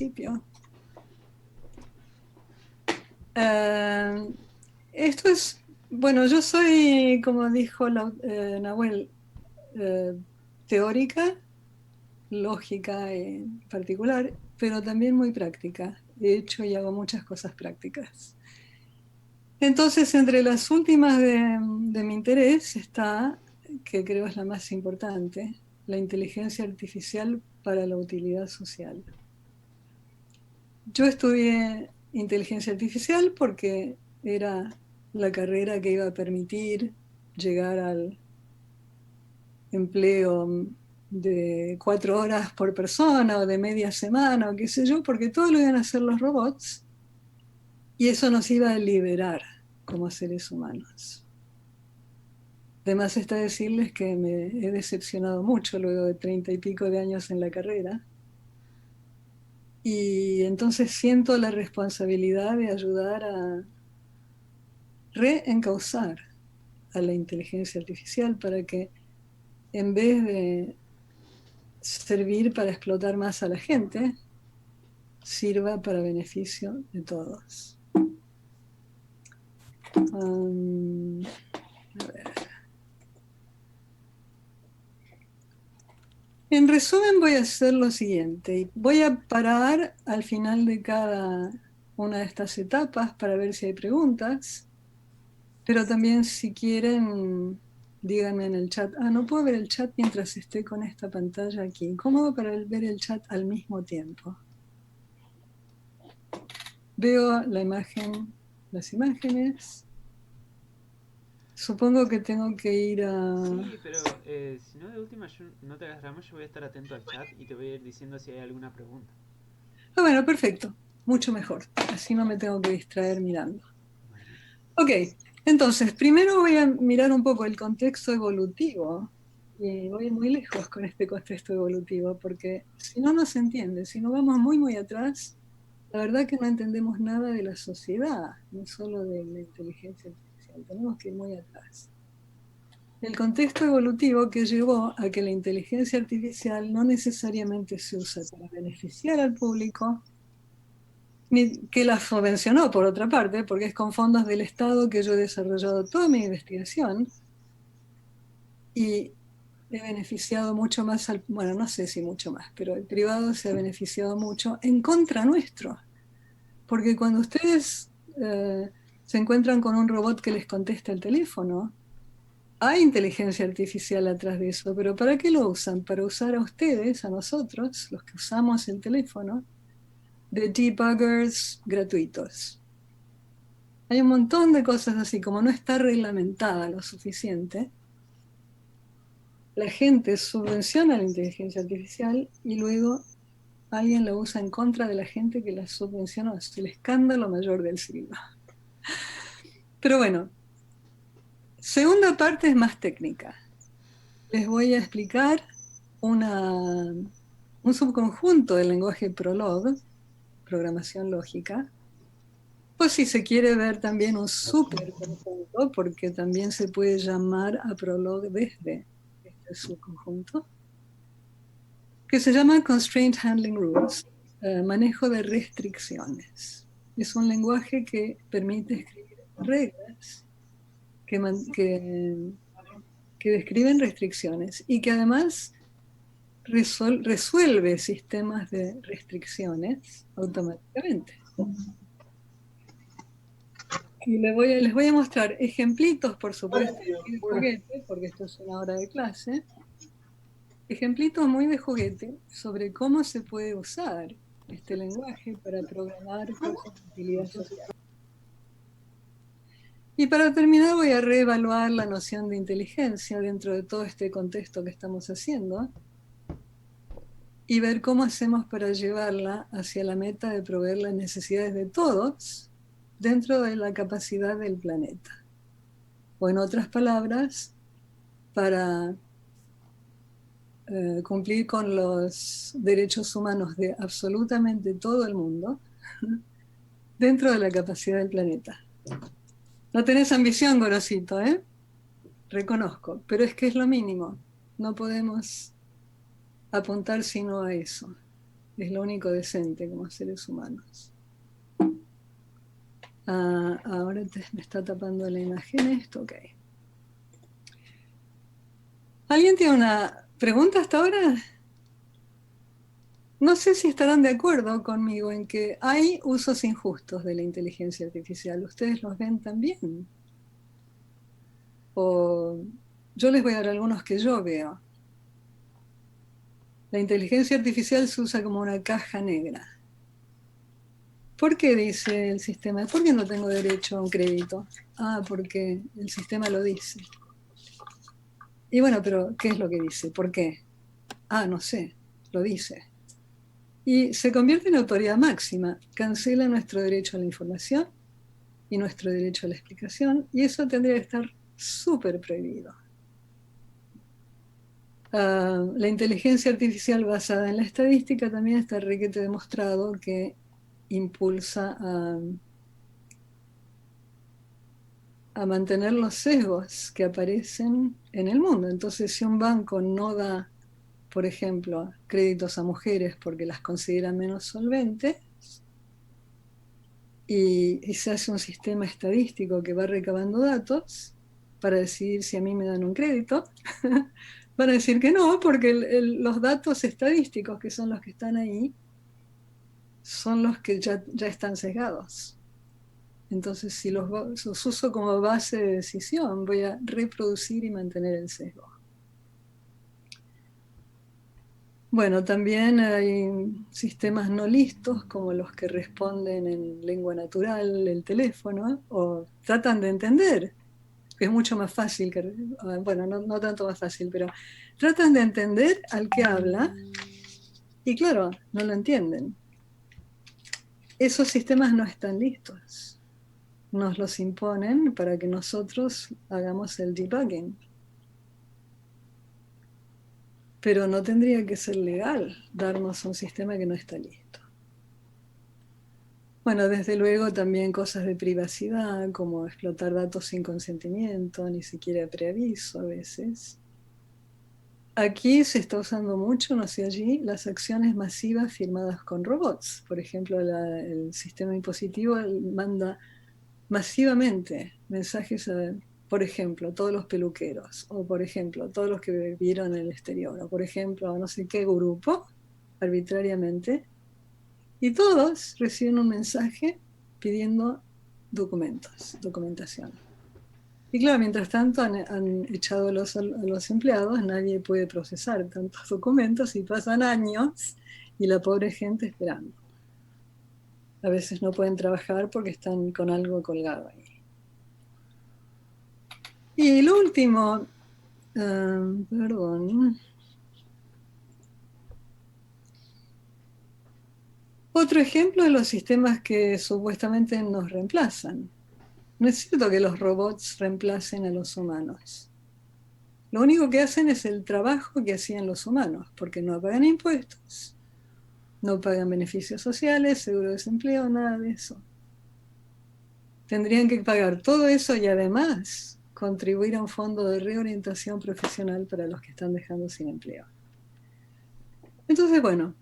principio. Esto es, bueno, yo soy, como dijo Nahuel, teórica, lógica en particular, pero también muy práctica. De hecho, y hago muchas cosas prácticas. Entonces, entre las últimas de mi interés está, que creo es la más importante, la inteligencia artificial para la utilidad social. Yo estudié inteligencia artificial porque era la carrera que iba a permitir llegar al empleo de 4 horas por persona o de media semana o qué sé yo, porque todo lo iban a hacer los robots y eso nos iba a liberar como seres humanos. Además está decirles que me he decepcionado mucho luego de 30 y pico de años en la carrera y entonces siento la responsabilidad de ayudar a reencauzar a la inteligencia artificial para que en vez de servir para explotar más a la gente, sirva para beneficio de todos. A ver. En resumen voy a hacer lo siguiente. Voy a parar al final de cada una de estas etapas para ver si hay preguntas, pero también si quieren, díganme en el chat. No puedo ver el chat mientras esté con esta pantalla aquí. ¿Cómo hago para ver el chat al mismo tiempo? Veo la imagen, las imágenes. Supongo que tengo que ir a... Sí, pero si no, de última, yo no te hagas drama, yo voy a estar atento al chat y te voy a ir diciendo si hay alguna pregunta. Bueno, perfecto. Mucho mejor. Así no me tengo que distraer mirando. Bueno. Ok, entonces, primero voy a mirar un poco el contexto evolutivo. Y voy muy lejos con este contexto evolutivo, porque si no nos entiende, si no vamos muy, muy atrás, la verdad que no entendemos nada de la sociedad, no solo de la inteligencia artificial. Tenemos que ir muy atrás. El contexto evolutivo que llevó a que la inteligencia artificial no necesariamente se usa para beneficiar al público, ni que la subvencionó por otra parte, porque es con fondos del Estado que yo he desarrollado toda mi investigación y he beneficiado mucho más al, bueno, no sé si mucho más, pero el privado se ha beneficiado mucho en contra nuestro, porque cuando ustedes se encuentran con un robot que les contesta el teléfono, hay inteligencia artificial atrás de eso, pero ¿para qué lo usan? Para usar a ustedes, a nosotros, los que usamos el teléfono, de debuggers gratuitos. Hay un montón de cosas así, como no está reglamentada lo suficiente, la gente subvenciona la inteligencia artificial y luego alguien la usa en contra de la gente que la subvencionó. Es el escándalo mayor del siglo. Pero bueno, segunda parte es más técnica. Les voy a explicar un subconjunto del lenguaje Prolog, programación lógica, pues si se quiere ver también un superconjunto, porque también se puede llamar a Prolog desde este subconjunto, que se llama Constraint Handling Rules, manejo de restricciones. Es un lenguaje que permite escribir reglas que, que describen restricciones y que además resuelve sistemas de restricciones automáticamente. Y les voy a mostrar ejemplitos, por supuesto, muy de juguete, porque esto es una hora de clase, ejemplitos muy de juguete sobre cómo se puede usar este lenguaje para programar cosas de utilidad social. Y para terminar voy a reevaluar la noción de inteligencia dentro de todo este contexto que estamos haciendo y ver cómo hacemos para llevarla hacia la meta de proveer las necesidades de todos dentro de la capacidad del planeta. O en otras palabras, para cumplir con los derechos humanos de absolutamente todo el mundo dentro de la capacidad del planeta. No tenés ambición, Gorosito, ¿eh? Reconozco, pero es que es lo mínimo. No podemos apuntar sino a eso. es lo único decente como seres humanos. Ahora me está tapando la imagen esto, ok. ¿Alguien tiene una pregunta hasta ahora? No sé si estarán de acuerdo conmigo en que hay usos injustos de la inteligencia artificial. ¿Ustedes los ven también? O yo les voy a dar algunos que yo veo. La inteligencia artificial se usa como una caja negra. ¿Por qué dice el sistema? ¿Por qué no tengo derecho a un crédito? Porque el sistema lo dice. Y bueno, pero ¿qué es lo que dice? ¿Por qué? No sé, lo dice. Y se convierte en autoridad máxima, cancela nuestro derecho a la información y nuestro derecho a la explicación, y eso tendría que estar súper prohibido. La inteligencia artificial basada en la estadística también está requete demostrado que impulsa a mantener los sesgos que aparecen en el mundo. Entonces, si un banco no da, por ejemplo, créditos a mujeres porque las considera menos solventes, y se hace un sistema estadístico que va recabando datos para decidir si a mí me dan un crédito, van a decir que no, porque los datos estadísticos, que son los que están ahí, son los que ya están sesgados. Entonces, si los uso como base de decisión, voy a reproducir y mantener el sesgo. Bueno, también hay sistemas no listos, como los que responden en lengua natural el teléfono, o tratan de entender, que es mucho más fácil, bueno, no tanto más fácil, pero tratan de entender al que habla, y claro, no lo entienden. Esos sistemas no están listos. Nos los imponen para que nosotros hagamos el debugging. Pero no tendría que ser legal darnos un sistema que no está listo. Bueno, desde luego también cosas de privacidad, como explotar datos sin consentimiento, ni siquiera preaviso a veces. Aquí se está usando mucho, no sé allí, las acciones masivas firmadas con robots. Por ejemplo, el sistema impositivo manda masivamente mensajes a, por ejemplo, todos los peluqueros, o por ejemplo, todos los que vivieron en el exterior, o por ejemplo, a no sé qué grupo, arbitrariamente, y todos reciben un mensaje pidiendo documentación. Y claro, mientras tanto han echado a los empleados, nadie puede procesar tantos documentos y pasan años y la pobre gente esperando. A veces no pueden trabajar porque están con algo colgado ahí. Y lo último, perdón. Otro ejemplo de los sistemas que supuestamente nos reemplazan. No es cierto que los robots reemplacen a los humanos. Lo único que hacen es el trabajo que hacían los humanos, porque no pagan impuestos, no pagan beneficios sociales, seguro de desempleo, nada de eso. Tendrían que pagar todo eso y además contribuir a un fondo de reorientación profesional para los que están dejando sin empleo. Entonces, bueno,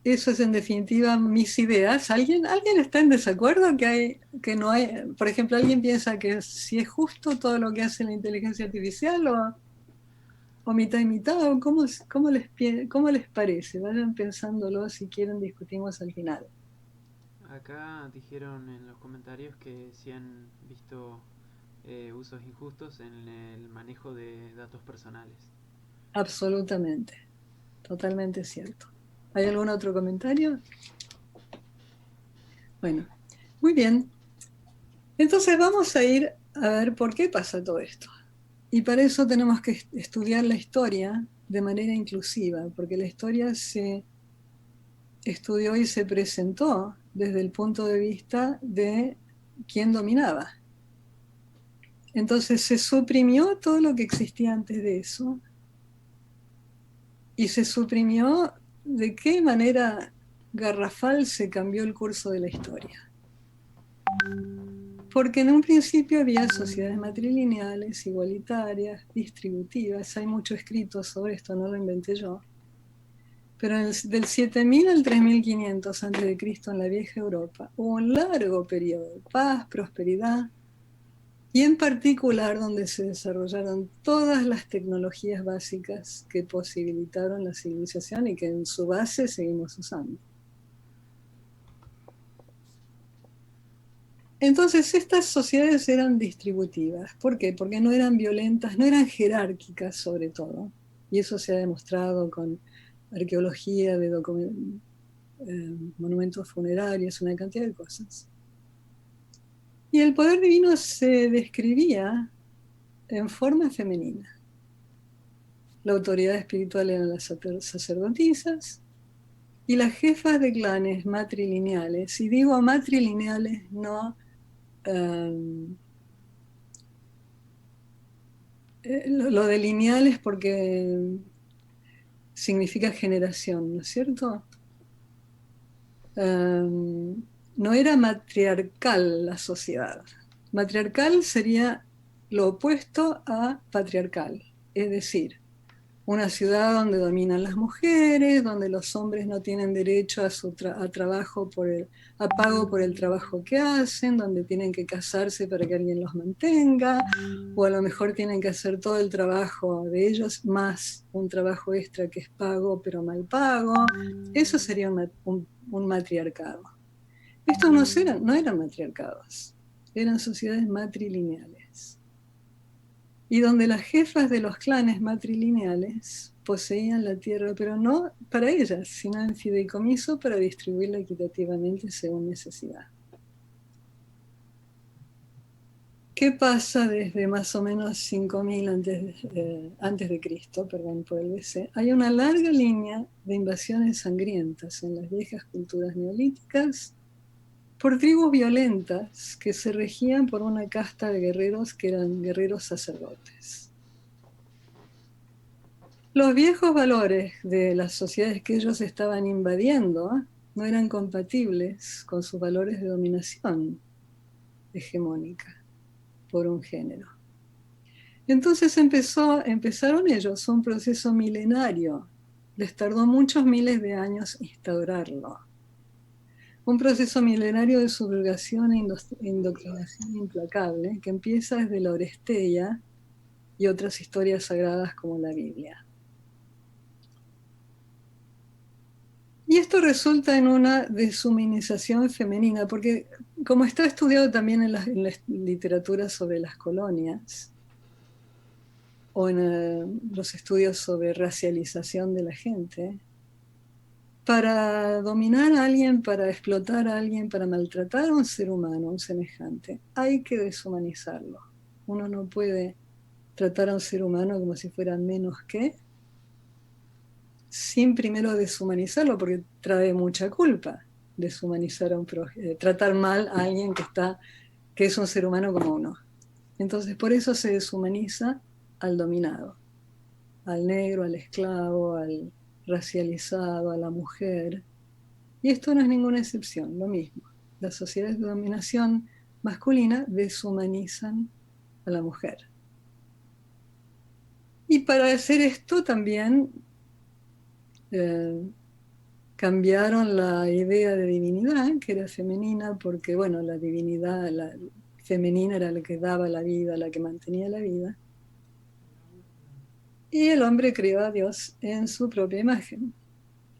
eso es en definitiva mis ideas. ¿Alguien está en desacuerdo que no hay, por ejemplo, alguien piensa que si es justo todo lo que hace la inteligencia artificial o mitad y mitad? ¿O cómo les parece? Vayan pensándolo, si quieren discutimos al final. Acá dijeron en los comentarios que si han visto usos injustos en el manejo de datos personales. Absolutamente, totalmente cierto. ¿Hay algún otro comentario? Bueno, muy bien. Entonces vamos a ir a ver por qué pasa todo esto. Y para eso tenemos que estudiar la historia de manera inclusiva, porque la historia se estudió y se presentó desde el punto de vista de quién dominaba. Entonces se suprimió todo lo que existía antes de eso y se suprimió de qué manera garrafal se cambió el curso de la historia. Porque en un principio había sociedades matrilineales, igualitarias, distributivas, hay mucho escrito sobre esto, no lo inventé yo. Pero del 7000 al 3500 a.C. en la vieja Europa hubo un largo periodo de paz, prosperidad, y en particular donde se desarrollaron todas las tecnologías básicas que posibilitaron la civilización y que en su base seguimos usando. Entonces estas sociedades eran distributivas. ¿Por qué? Porque no eran violentas, no eran jerárquicas sobre todo. Y eso se ha demostrado con arqueología de monumentos funerarios, una cantidad de cosas. Y el poder divino se describía en forma femenina. La autoridad espiritual eran las sacerdotisas y las jefas de clanes matrilineales. Y digo matrilineales, no... lo de lineal es porque significa generación, ¿no es cierto? No era matriarcal la sociedad. Matriarcal sería lo opuesto a patriarcal, es decir, una ciudad donde dominan las mujeres, donde los hombres no tienen derecho a trabajo a pago por el trabajo que hacen, donde tienen que casarse para que alguien los mantenga, o a lo mejor tienen que hacer todo el trabajo de ellos, más un trabajo extra que es pago pero mal pago. Eso sería un matriarcado. Estos no eran matriarcados, eran sociedades matrilineales. Y donde las jefas de los clanes matrilineales poseían la tierra, pero no para ellas, sino en fideicomiso para distribuirla equitativamente según necesidad. ¿Qué pasa desde más o menos 5000 antes de Cristo, perdón por el BC? Hay una larga línea de invasiones sangrientas en las viejas culturas neolíticas por tribus violentas que se regían por una casta de guerreros que eran guerreros sacerdotes. Los viejos valores de las sociedades que ellos estaban invadiendo no eran compatibles con sus valores de dominación hegemónica por un género. Entonces empezaron ellos un proceso milenario. Les tardó muchos miles de años instaurarlo. Un proceso milenario de subjugación e indoctrinación implacable que empieza desde la Oresteia y otras historias sagradas como la Biblia. Y esto resulta en una deshumanización femenina, porque como está estudiado también en la literatura sobre las colonias, o en los estudios sobre racialización de la gente, para dominar a alguien, para explotar a alguien, para maltratar a un ser humano, a un semejante, hay que deshumanizarlo. Uno no puede tratar a un ser humano como si fuera menos que, sin primero deshumanizarlo, porque trae mucha culpa deshumanizar tratar mal a alguien que es un ser humano como uno. Entonces, por eso se deshumaniza al dominado, al negro, al esclavo, al racializado, a la mujer. Y esto no es ninguna excepción, lo mismo. Las sociedades de dominación masculina deshumanizan a la mujer. Y para hacer esto también cambiaron la idea de divinidad, que era femenina, porque, bueno, la divinidad femenina era la que daba la vida, la que mantenía la vida. Y el hombre creó a Dios en su propia imagen.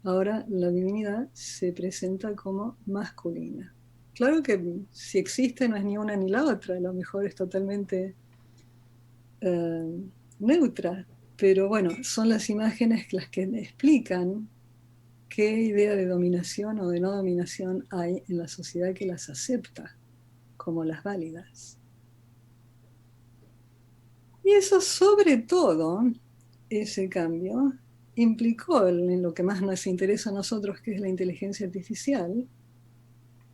Ahora la divinidad se presenta como masculina. Claro que si existe no es ni una ni la otra, a lo mejor es totalmente neutra, pero bueno, son las imágenes las que explican qué idea de dominación o de no dominación hay en la sociedad que las acepta como las válidas. Y eso sobre todo, ese cambio, implicó en lo que más nos interesa a nosotros, que es la inteligencia artificial,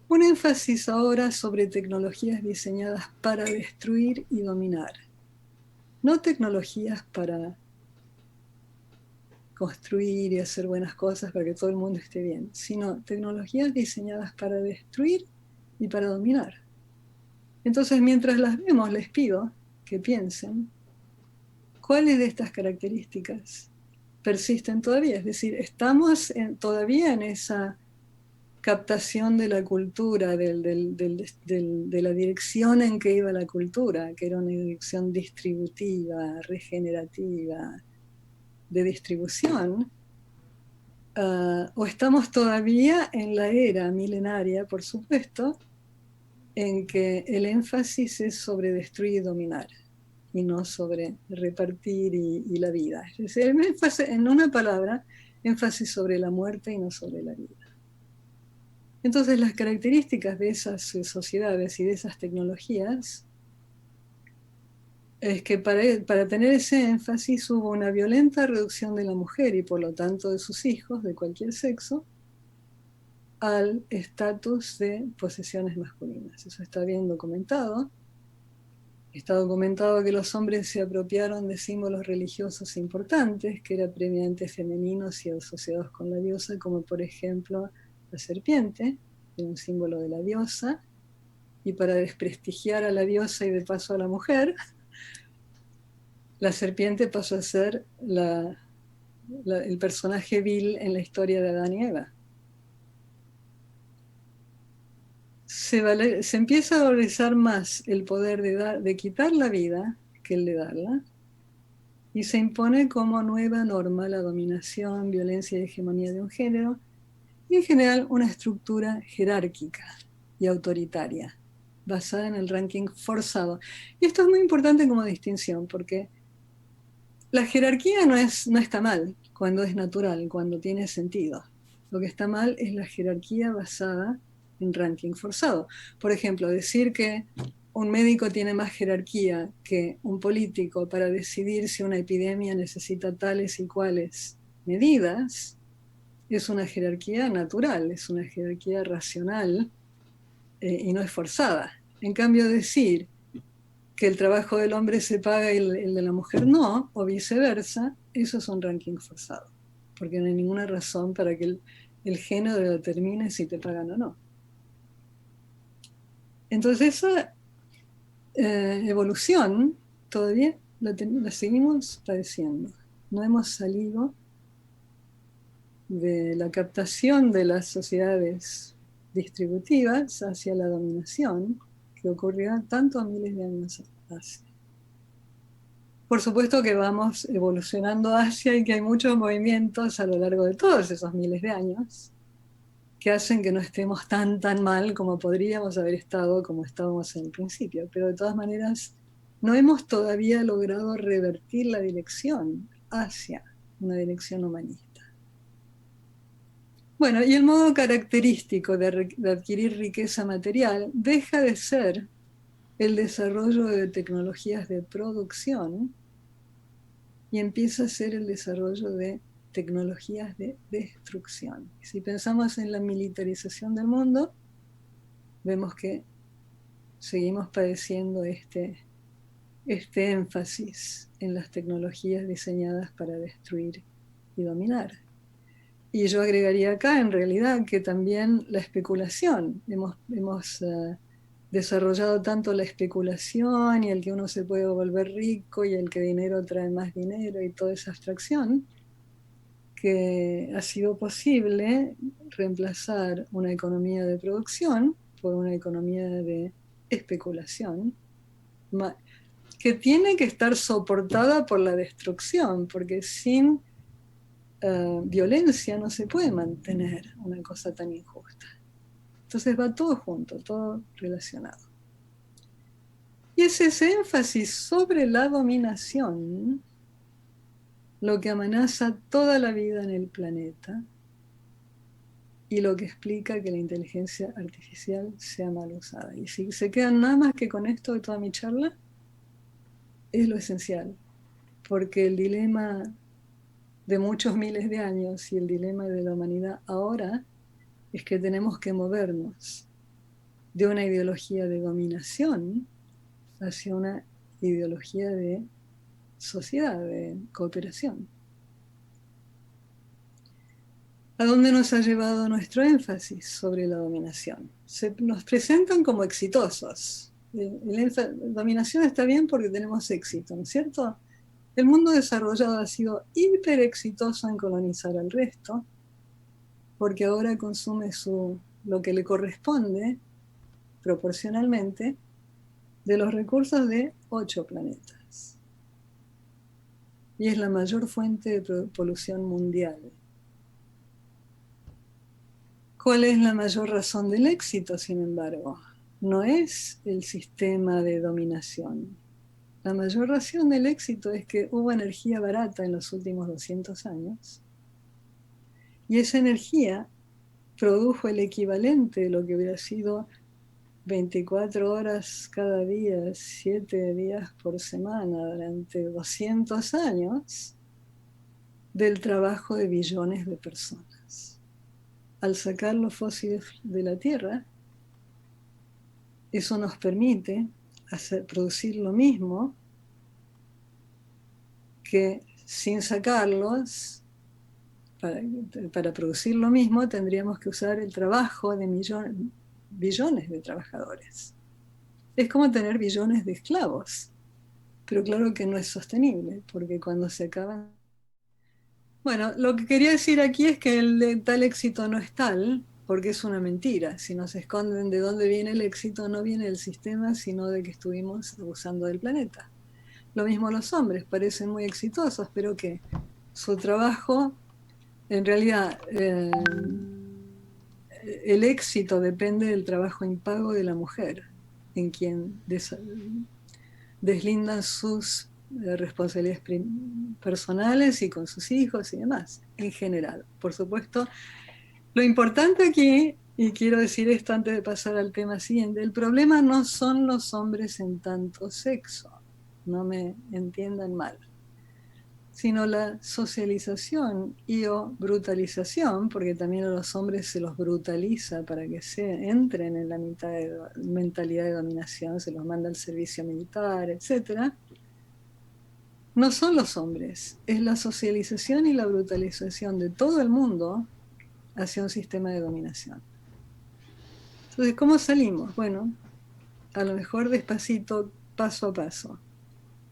un énfasis ahora sobre tecnologías diseñadas para destruir y dominar. No tecnologías para construir y hacer buenas cosas para que todo el mundo esté bien, sino tecnologías diseñadas para destruir y para dominar. Entonces, mientras las vemos, les pido que piensen cuáles de estas características persisten todavía. Es decir, estamos todavía en esa captación de la cultura, de la dirección en que iba la cultura, que era una dirección distributiva, regenerativa, de distribución, o estamos todavía en la era milenaria, por supuesto, en que el énfasis es sobre destruir y dominar, y no sobre repartir y la vida. Es decir, el énfasis, en una palabra, énfasis sobre la muerte y no sobre la vida. Entonces, las características de esas sociedades y de esas tecnologías es que para tener ese énfasis hubo una violenta reducción de la mujer y por lo tanto de sus hijos de cualquier sexo al estatus de posesiones masculinas. Eso está bien documentado. Está documentado que los hombres se apropiaron de símbolos religiosos importantes que eran previamente femeninos y asociados con la diosa, como por ejemplo la serpiente, que era un símbolo de la diosa, y para desprestigiar a la diosa y de paso a la mujer, la serpiente pasó a ser el personaje vil en la historia de Adán y Eva. Se empieza a valorizar más el poder de quitar la vida que el de darla, y se impone como nueva norma la dominación, violencia y hegemonía de un género, y en general una estructura jerárquica y autoritaria, basada en el ranking forzado. Y esto es muy importante como distinción, porque la jerarquía no está mal cuando es natural, cuando tiene sentido. Lo que está mal es la jerarquía basada en ranking forzado. Por ejemplo, decir que un médico tiene más jerarquía que un político para decidir si una epidemia necesita tales y cuales medidas es una jerarquía natural, es una jerarquía racional y no es forzada. En cambio, decir que el trabajo del hombre se paga y el de la mujer no, o viceversa, eso es un ranking forzado, porque no hay ninguna razón para que el género determine si te pagan o no. Entonces esa evolución todavía la seguimos padeciendo. No hemos salido de la captación de las sociedades distributivas hacia la dominación que ocurrió tanto a miles de años hace. Por supuesto que vamos evolucionando hacia y que hay muchos movimientos a lo largo de todos esos miles de años que hacen que no estemos tan mal como podríamos haber estado, como estábamos en el principio. Pero de todas maneras, no hemos todavía logrado revertir la dirección hacia una dirección humanista. Bueno, y el modo característico de adquirir riqueza material deja de ser el desarrollo de tecnologías de producción y empieza a ser el desarrollo de tecnologías de destrucción. Si pensamos en la militarización del mundo, vemos que seguimos padeciendo este énfasis en las tecnologías diseñadas para destruir y dominar. Y yo agregaría acá, en realidad, que también la especulación. Hemos desarrollado tanto la especulación y el que uno se puede volver rico y el que dinero trae más dinero y toda esa abstracción, que ha sido posible reemplazar una economía de producción por una economía de especulación, que tiene que estar soportada por la destrucción, porque sin violencia no se puede mantener una cosa tan injusta. Entonces va todo junto, todo relacionado. Y es ese énfasis sobre la dominación lo que amenaza toda la vida en el planeta y lo que explica que la inteligencia artificial sea mal usada. Y si se quedan nada más que con esto de toda mi charla, es lo esencial, porque el dilema de muchos miles de años y el dilema de la humanidad ahora es que tenemos que movernos de una ideología de dominación hacia una ideología de sociedad, de cooperación. ¿A dónde nos ha llevado nuestro énfasis sobre la dominación? Nos presentan como exitosos. La dominación está bien porque tenemos éxito, ¿no es cierto? El mundo desarrollado ha sido hiper exitoso en colonizar al resto, porque ahora consume lo que le corresponde proporcionalmente de los recursos de 8 planetas. Y es la mayor fuente de polución mundial. ¿Cuál es la mayor razón del éxito, sin embargo? No es el sistema de dominación. La mayor razón del éxito es que hubo energía barata en los últimos 200 años y esa energía produjo el equivalente de lo que hubiera sido 24 horas cada día, 7 días por semana durante 200 años del trabajo de billones de personas. Al sacar los fósiles de la Tierra, eso nos permite producir lo mismo que sin sacarlos. Para producir lo mismo tendríamos que usar el trabajo de billones de trabajadores. Es como tener billones de esclavos, pero claro que no es sostenible, porque cuando se acaban... Bueno, lo que quería decir aquí es que el tal éxito no es tal, porque es una mentira. Si nos esconden de dónde viene el éxito, no viene del sistema, sino de que estuvimos abusando del planeta. Lo mismo los hombres, parecen muy exitosos, pero que su trabajo, en realidad, el éxito depende del trabajo impago de la mujer, en quien deslindan sus responsabilidades personales y con sus hijos y demás, en general. Por supuesto, lo importante aquí, y quiero decir esto antes de pasar al tema siguiente, el problema no son los hombres en tanto sexo, no me entiendan mal, sino la socialización y o brutalización, porque también a los hombres se los brutaliza para que entren en la mentalidad de dominación, se los manda al servicio militar, etc. No son los hombres, es la socialización y la brutalización de todo el mundo hacia un sistema de dominación. Entonces, ¿cómo salimos? Bueno, a lo mejor despacito, paso a paso.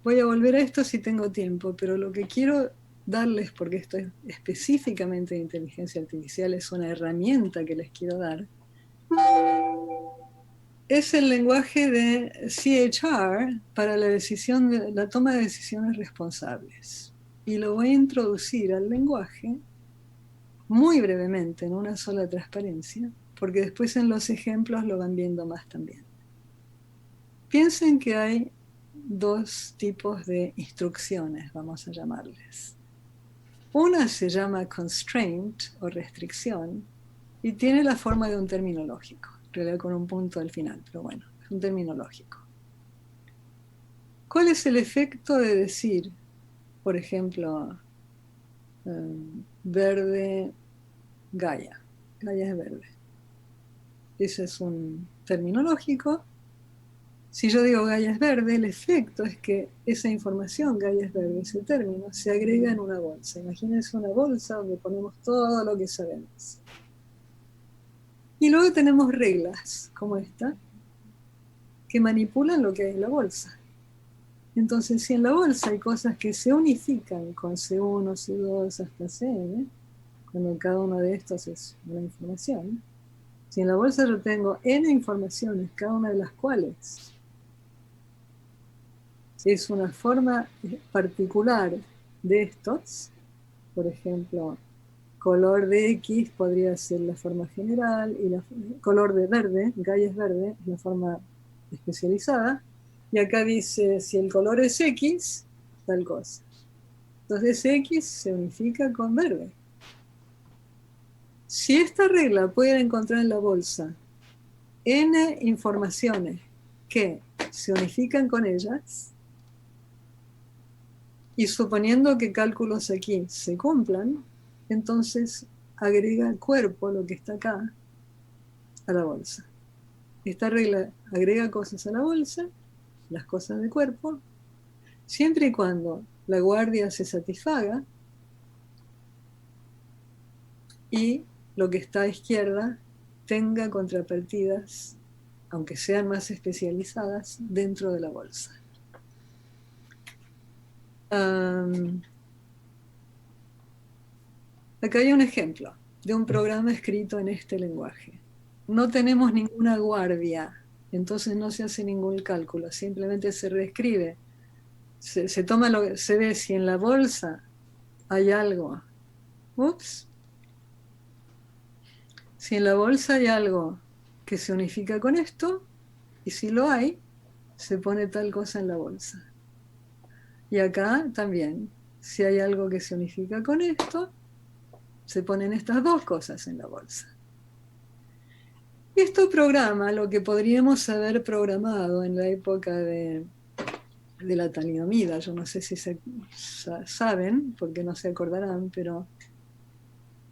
Voy a volver a esto si tengo tiempo, pero lo que quiero darles, porque esto es específicamente de inteligencia artificial, es una herramienta que les quiero dar, es el lenguaje de CHR para la toma de decisiones responsables. Y lo voy a introducir al lenguaje muy brevemente, en una sola transparencia, porque después en los ejemplos lo van viendo más también. Piensen que hay 2 tipos de instrucciones, vamos a llamarles. Una se llama constraint o restricción y tiene la forma de un término lógico, en realidad con un punto al final, pero bueno, es un término lógico. ¿Cuál es el efecto de decir, por ejemplo, verde Gaia? Gaia es verde. Ese es un término lógico. Si yo digo Gaia es verde, el efecto es que esa información, Gaia es verde, ese término, se agrega en una bolsa. Imagínense una bolsa donde ponemos todo lo que sabemos. Y luego tenemos reglas, como esta, que manipulan lo que hay en la bolsa. Entonces, si en la bolsa hay cosas que se unifican con C1, C2 hasta Cn, cuando cada uno de estos es una información, si en la bolsa yo tengo n informaciones, cada una de las cuales es una forma particular de estos, por ejemplo, color de X podría ser la forma general y color de verde, Gaia es verde, es la forma especializada, y acá dice si el color es X, tal cosa. Entonces X se unifica con verde. Si esta regla puede encontrar en la bolsa n informaciones que se unifican con ellas, y suponiendo que cálculos aquí se cumplan, entonces agrega el cuerpo, lo que está acá, a la bolsa. Esta regla agrega cosas a la bolsa, las cosas de cuerpo, siempre y cuando la guardia se satisfaga y lo que está a izquierda tenga contrapartidas, aunque sean más especializadas, dentro de la bolsa. Acá hay un ejemplo de un programa escrito en este lenguaje. No tenemos ninguna guardia, entonces no se hace ningún cálculo, simplemente se reescribe. Se toma se ve si en la bolsa hay algo. Ups. Si en la bolsa hay algo que se unifica con esto, y si lo hay, se pone tal cosa en la bolsa. Y acá también, si hay algo que se unifica con esto, se ponen estas dos cosas en la bolsa. Y esto programa lo que podríamos haber programado en la época de la talidomida. Yo no sé si saben, porque no se acordarán, pero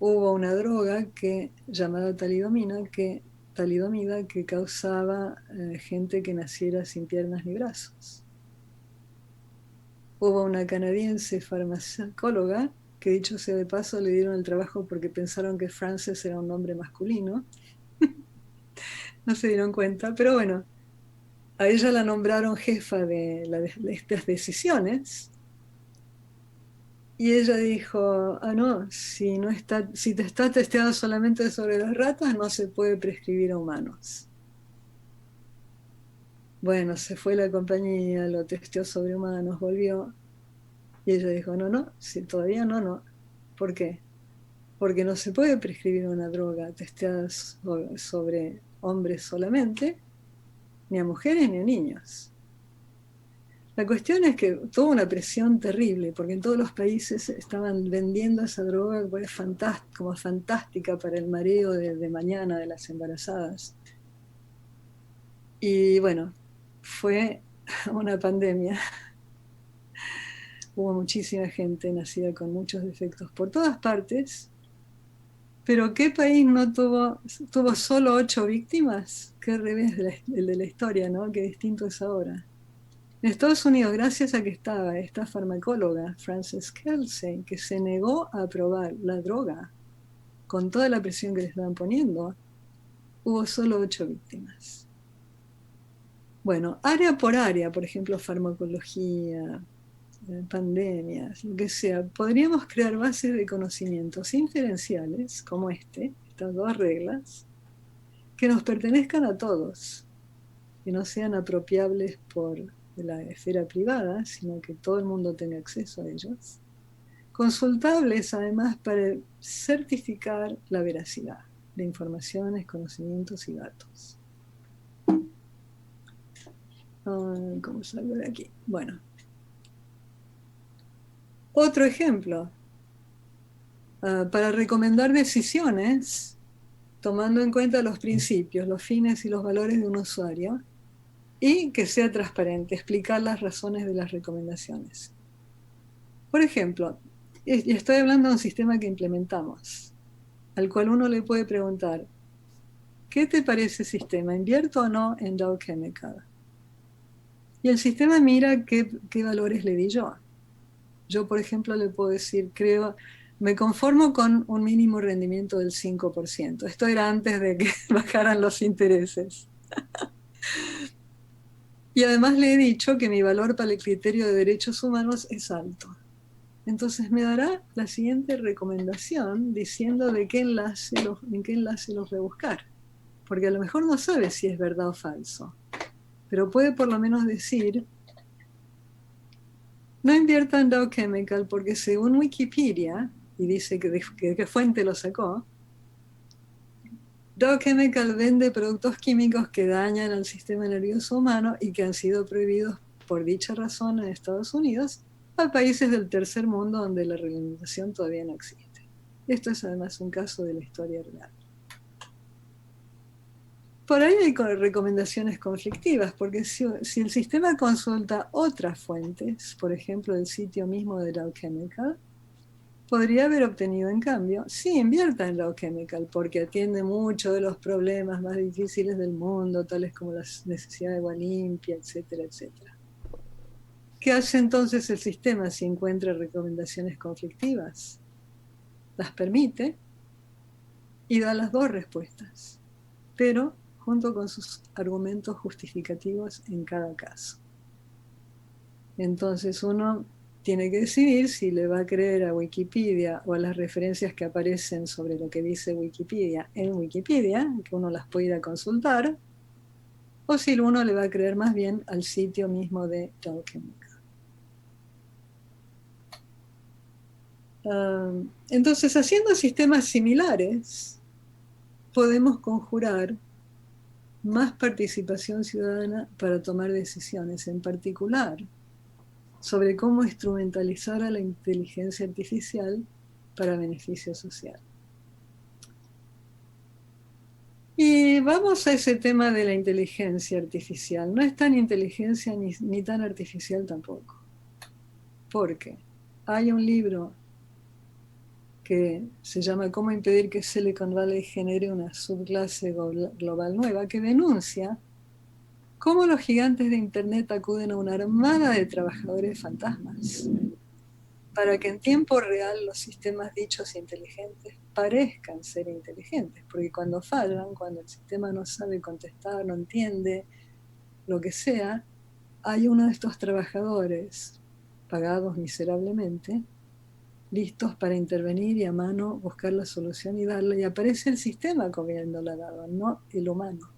hubo una droga llamada talidomida que causaba gente que naciera sin piernas ni brazos. Hubo una canadiense farmacóloga que, dicho sea de paso, le dieron el trabajo porque pensaron que Frances era un nombre masculino. No se dieron cuenta, pero bueno, a ella la nombraron jefa de estas decisiones. Y ella dijo, no, si te está testeado solamente sobre las ratas, no se puede prescribir a humanos. Bueno, se fue la compañía, lo testeó sobre humanos, volvió, y ella dijo, no, si todavía no. ¿Por qué? Porque no se puede prescribir una droga testeada sobre hombres solamente, ni a mujeres ni a niños. La cuestión es que tuvo una presión terrible, porque en todos los países estaban vendiendo esa droga como fantástica para el mareo de mañana de las embarazadas. Y bueno, fue una pandemia. Hubo muchísima gente nacida con muchos defectos por todas partes, pero ¿qué país no tuvo solo 8 víctimas? Qué revés el de la historia, ¿no? Qué distinto es ahora. En Estados Unidos, gracias a que estaba esta farmacóloga, Frances Kelsey, que se negó a aprobar la droga con toda la presión que le estaban poniendo, hubo solo 8 víctimas. Bueno, área por área, por ejemplo, farmacología, pandemias, lo que sea, podríamos crear bases de conocimientos inferenciales, como estas dos reglas, que nos pertenezcan a todos, que no sean apropiables por la esfera privada, sino que todo el mundo tenga acceso a ellos. Consultables además para certificar la veracidad de informaciones, conocimientos y datos. ¿Cómo salgo de aquí? Bueno. Otro ejemplo. Para recomendar decisiones, tomando en cuenta los principios, los fines y los valores de un usuario, y que sea transparente, explicar las razones de las recomendaciones. Por ejemplo, y estoy hablando de un sistema que implementamos, al cual uno le puede preguntar, ¿qué te parece sistema? ¿Invierto o no en Dow Chemical? Y el sistema mira qué valores le di yo. Yo, por ejemplo, le puedo decir, me conformo con un mínimo rendimiento del 5%. Esto era antes de que bajaran los intereses. Y además le he dicho que mi valor para el criterio de derechos humanos es alto. Entonces me dará la siguiente recomendación diciendo en qué enlace los voy a buscar. Porque a lo mejor no sabe si es verdad o falso, pero puede por lo menos decir, no invierta en Dow Chemical porque según Wikipedia, y dice que de qué fuente lo sacó, Dow Chemical vende productos químicos que dañan al sistema nervioso humano y que han sido prohibidos por dicha razón en Estados Unidos a países del tercer mundo donde la reglamentación todavía no existe. Esto es además un caso de la historia real. Por ahí hay recomendaciones conflictivas, porque si el sistema consulta otras fuentes, por ejemplo el sitio mismo de Dow Chemical, podría haber obtenido en cambio, sí, invierta en Dow Chemical, porque atiende muchos de los problemas más difíciles del mundo, tales como la necesidad de agua limpia, etcétera, etcétera. ¿Qué hace entonces el sistema si encuentra recomendaciones conflictivas? Las permite y da las dos respuestas, pero junto con sus argumentos justificativos en cada caso. Entonces uno tiene que decidir si le va a creer a Wikipedia o a las referencias que aparecen sobre lo que dice Wikipedia en Wikipedia, que uno las puede ir a consultar, o si uno le va a creer más bien al sitio mismo de Tolkien. Entonces, haciendo sistemas similares, podemos conjurar más participación ciudadana para tomar decisiones, en particular sobre cómo instrumentalizar a la inteligencia artificial para beneficio social. Y vamos a ese tema de la inteligencia artificial. No es tan inteligencia ni tan artificial tampoco. Porque hay un libro que se llama Cómo impedir que Silicon Valley genere una subclase global nueva, que denuncia cómo los gigantes de Internet acuden a una armada de trabajadores fantasmas para que en tiempo real los sistemas dichos inteligentes parezcan ser inteligentes, porque cuando fallan, cuando el sistema no sabe contestar, no entiende, lo que sea, hay uno de estos trabajadores pagados miserablemente, listos para intervenir y a mano buscar la solución y darla, y aparece el sistema comiéndola dado, no el humano.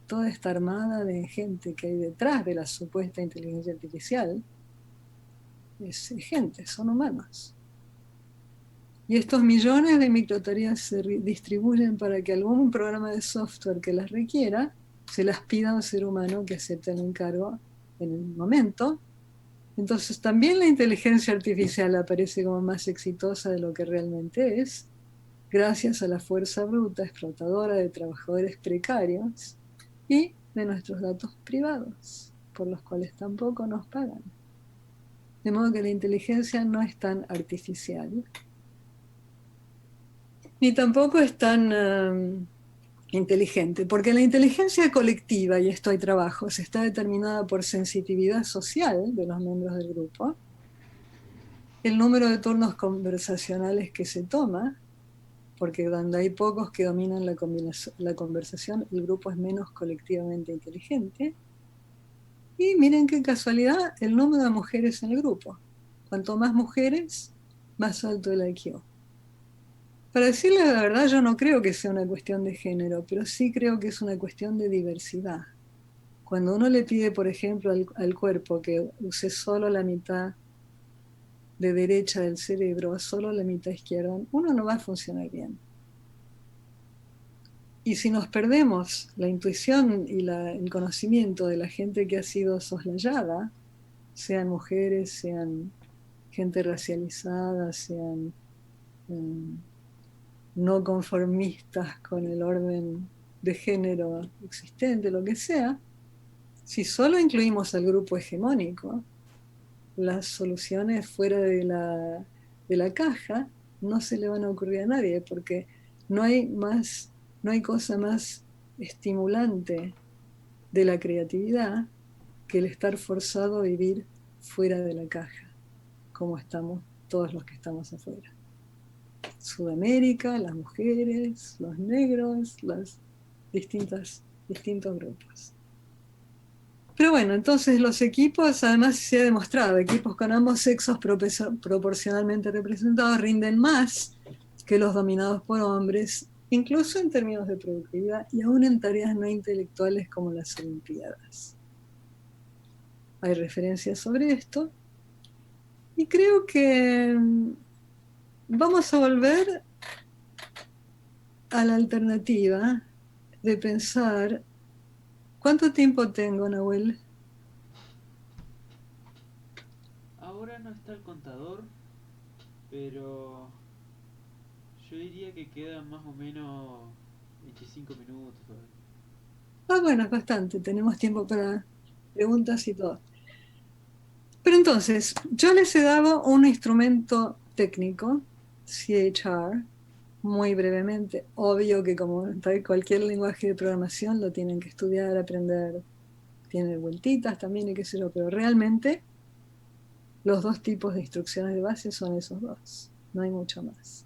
Toda esta armada de gente que hay detrás de la supuesta inteligencia artificial es gente, son humanos. Y estos millones de microtareas se distribuyen para que algún programa de software que las requiera se las pida a un ser humano que acepte el encargo en el momento. Entonces también la inteligencia artificial aparece como más exitosa de lo que realmente es, gracias a la fuerza bruta explotadora de trabajadores precarios y de nuestros datos privados, por los cuales tampoco nos pagan. De modo que la inteligencia no es tan artificial, ni tampoco es tan inteligente, porque la inteligencia colectiva, y esto hay trabajos, está determinada por sensitividad social de los miembros del grupo, el número de turnos conversacionales que se toma, porque donde hay pocos que dominan la conversación, el grupo es menos colectivamente inteligente. Y miren qué casualidad, el número de mujeres en el grupo. Cuanto más mujeres, más alto el IQ. Para decirles la verdad, yo no creo que sea una cuestión de género, pero sí creo que es una cuestión de diversidad. Cuando uno le pide, por ejemplo, al cuerpo que use solo la mitad de derecha del cerebro, solo la mitad izquierda, uno no va a funcionar bien. Y si nos perdemos la intuición y el conocimiento de la gente que ha sido soslayada, sean mujeres, sean gente racializada, sean no conformistas con el orden de género existente, lo que sea, si solo incluimos al grupo hegemónico, las soluciones fuera de la caja no se le van a ocurrir a nadie, porque no hay cosa más estimulante de la creatividad que el estar forzado a vivir fuera de la caja, como estamos todos los que estamos afuera. Sudamérica, las mujeres, los negros, los distintos grupos. Pero bueno, entonces los equipos, además se ha demostrado, equipos con ambos sexos proporcionalmente representados rinden más que los dominados por hombres, incluso en términos de productividad y aún en tareas no intelectuales como las Olimpiadas. Hay referencias sobre esto y creo que vamos a volver a la alternativa de pensar. ¿Cuánto tiempo tengo, Nahuel? Ahora no está el contador, pero yo diría que quedan más o menos 25 minutos todavía. Ah, bueno, es bastante. Tenemos tiempo para preguntas y todo. Pero entonces, yo les he dado un instrumento técnico, CHR, muy brevemente. Obvio que como cualquier lenguaje de programación lo tienen que estudiar, aprender, tiene vueltitas también y qué sé yo, pero realmente los dos tipos de instrucciones de base son esos dos. No hay mucho más.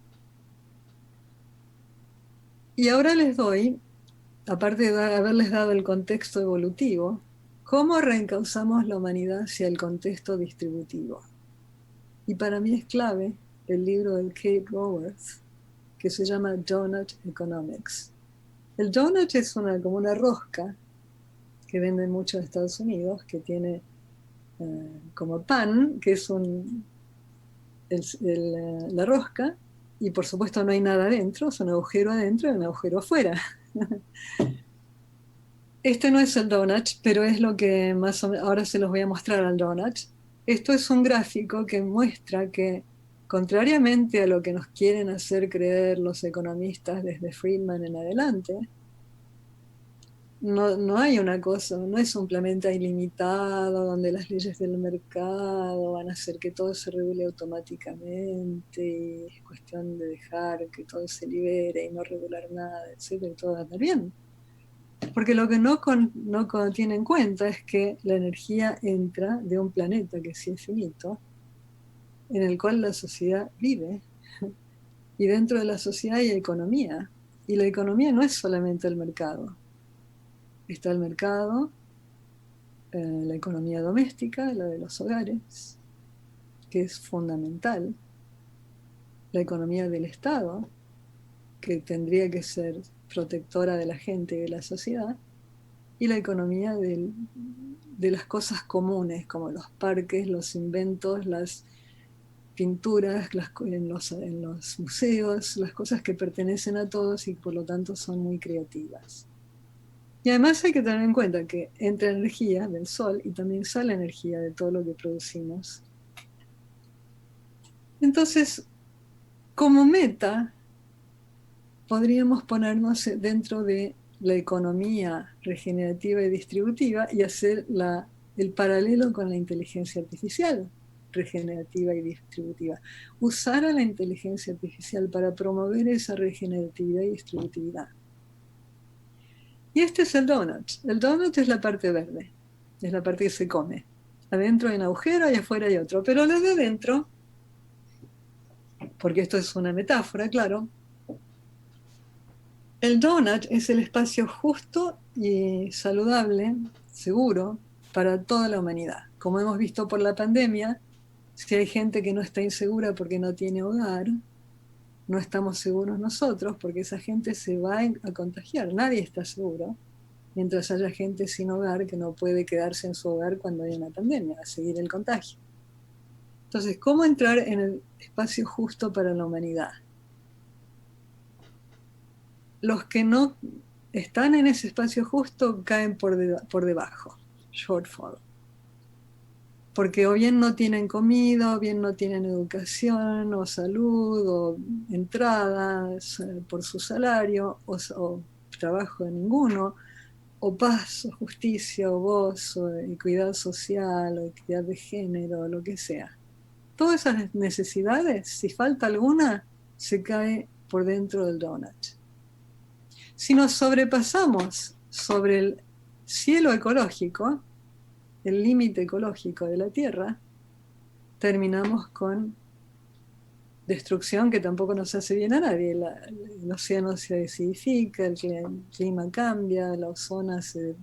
Y ahora les doy, aparte de haberles dado el contexto evolutivo, ¿cómo reencauzamos la humanidad hacia el contexto distributivo? Y para mí es clave el libro de Kate Raworth, que se llama Donut Economics. El donut es como una rosca que venden mucho en Estados Unidos, que tiene como pan, que es la rosca, y por supuesto no hay nada adentro, es un agujero adentro y un agujero afuera. Este no es el donut, pero es lo que más o menos, ahora se los voy a mostrar al donut. Esto es un gráfico que muestra que, contrariamente a lo que nos quieren hacer creer los economistas desde Friedman en adelante, no hay una cosa, no es un planeta ilimitado donde las leyes del mercado van a hacer que todo se regule automáticamente y es cuestión de dejar que todo se libere y no regular nada, etcétera, y todo va a andar bien. Porque lo que no tiene en cuenta es que la energía entra de un planeta que sí es finito, en el cual la sociedad vive, y dentro de la sociedad hay economía, y la economía no es solamente el mercado. Está el mercado, la economía doméstica, la de los hogares, que es fundamental, la economía del Estado, que tendría que ser protectora de la gente y de la sociedad, y la economía de las cosas comunes, como los parques, los inventos, las pinturas en los museos, las cosas que pertenecen a todos y por lo tanto son muy creativas. Y además hay que tener en cuenta que entra energía del sol y también sale energía de todo lo que producimos. Entonces, como meta, podríamos ponernos dentro de la economía regenerativa y distributiva y hacer el paralelo con la inteligencia artificial regenerativa y distributiva. Usar a la inteligencia artificial para promover esa regeneratividad y distributividad. Y este es el donut. El donut es la parte verde, es la parte que se come. Adentro hay un agujero y afuera hay otro, pero lo de adentro, porque esto es una metáfora, claro, el donut es el espacio justo y saludable, seguro, para toda la humanidad. Como hemos visto por la pandemia, si hay gente que no está insegura porque no tiene hogar, no estamos seguros nosotros porque esa gente se va a contagiar. Nadie está seguro mientras haya gente sin hogar que no puede quedarse en su hogar cuando hay una pandemia, a seguir el contagio. Entonces, ¿cómo entrar en el espacio justo para la humanidad? Los que no están en ese espacio justo caen por debajo, shortfall. Porque o bien no tienen comida, o bien no tienen educación, o salud, o entradas por su salario, o trabajo de ninguno, o paz, o justicia, o voz, o equidad social, o equidad de género, o lo que sea. Todas esas necesidades, si falta alguna, se cae por dentro del donut. Si nos sobrepasamos sobre el cielo ecológico, el límite ecológico de la Tierra, terminamos con destrucción que tampoco nos hace bien a nadie. El océano se acidifica, el clima cambia, la ozona se